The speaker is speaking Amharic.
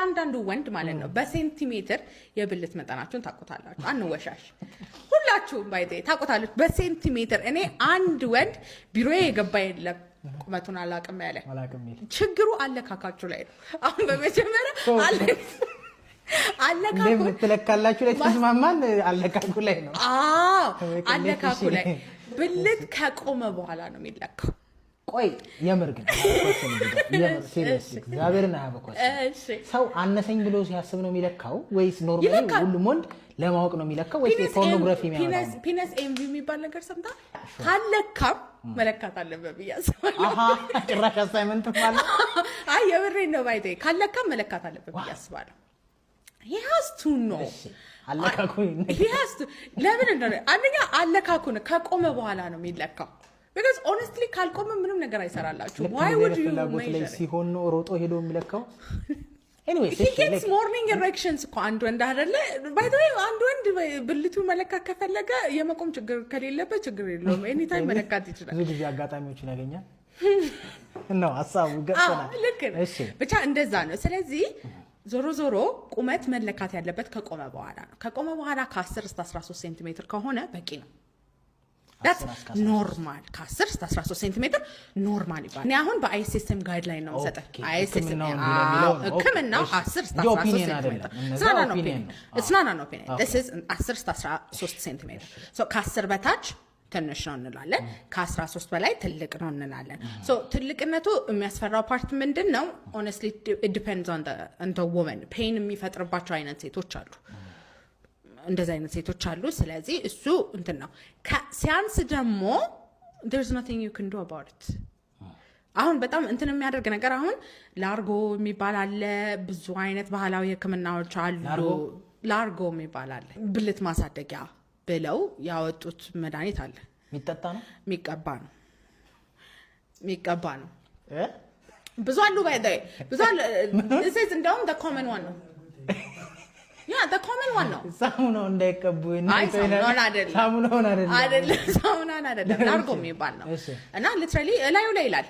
እያንዳንዱ ወንድ ማለት ነው በሴንቲሜትር የብልት መጠናቸውን ታቆታላችሁ አንወሻሽ ሁላችሁም ባይዘ ታቆታላችሁ በሴንቲሜትር እኔ አንድ ወንድ ቢሮዬ የገባ የለም ቁመቱን አላቅም ያለ ችግሩ አለካካችሁ ላይ ነው አሁን በመጀመሪያ አለካኩ ለምትለካላችሁ ላይ ተስማማን አለካኩ ላይ ነው አለካኩ ላይ ብልት ከቆመ በኋላ ነው የሚለካው ቆይ የምር ግን የምር ሲሪየስ እግዚአብሔርና ያበቆስ ሰው አነሰኝ ብሎ ሲያስብ ነው የሚለካው ወይስ ኖርማሊ ሁሉም ወንድ ለማወቅ ነው የሚለካው ወይስ ፖርኖግራፊ የሚያመጣው ፒነስ ኤምቪ የሚባል ነገር ሰምታ ካለካም መለካት አለበት ብያስባለሁ አሃ ጭራሽ አሳይመንት ማለት አይ የምሬን ነው ባይቴ ካለካም መለካት አለበት ብያስባለሁ he has to know አለካኩ he has to ለምን እንደሆነ አንደኛ አለካኩን ከቆመ በኋላ ነው የሚለካው because honestly ካልቆመ ምንም ነገር አይሰራላችሁ why would you measure ሲሆን ነው ሮጦ ሄዶ የሚለካው anyway he gets morning erections እኮ አንድ ወንድ አይደለ by the way አንድ ወንድ ብልቱ መለካት ከፈለገ የመቆም ችግር ከሌለበት ችግር የለውም any time መለካት ይችላል ብዙ ጊዜ አጋጣሚዎችን ያገኛል ነው ሐሳቡ ገጠና እሺ ብቻ እንደዛ ነው ስለዚህ ዞሮ ቁመት መለካት ያለበት ከቆመ በኋላ ነው ከቆመ በኋላ ከ10 እስከ 13 ሴንቲሜትር ከሆነ በቂ ነው that's normal ከ10 እስከ 13 ሴንቲሜትር ኖርማል ይባላል እኔ አሁን በአይሲኤስኤም ጋይድላይን ነው የምሰጠው አይሲኤስኤም ህክምናው 10 እስከ 13 ሴንቲሜትር it's not an opinion this is 10 እስከ 13 ሴንቲሜትር so ከ10 በታች ትንሽ ነው እንላለን ከ13 በላይ ትልቅ ነው እንላለን so ትልቅነቱ የሚያስፈራው ፓርት ምንድነው honestly it depends on the woman pain የሚፈጥርባቸው አይነት ሴቶች አሉ እንደዛ አይነት ሴቶች አሉ ስለዚህ እሱ እንትን ነው ሲያንስ ደግሞ there's nothing you can do about it አሁን በጣም እንትን የሚያደርግ ነገር አሁን ላርጎ የሚባል አለ ብዙ አይነት ባህላዊ ህክምናዎች አሉ ላርጎ የሚባል አለ ብልት ማሳደጊያ ብለው ያወጡት መድኃኒት አለ የሚጠጣ ነው የሚቀባ ነው ብዙ አሉ ባይday ብዙ this is እንደውም the common one ነው yeah the common one ነው ሳሙናው እንዳይቀቡ ሳሙናው አይደለም ላርጎ የሚባል ነው እና literally ላዩ ላይ ይላል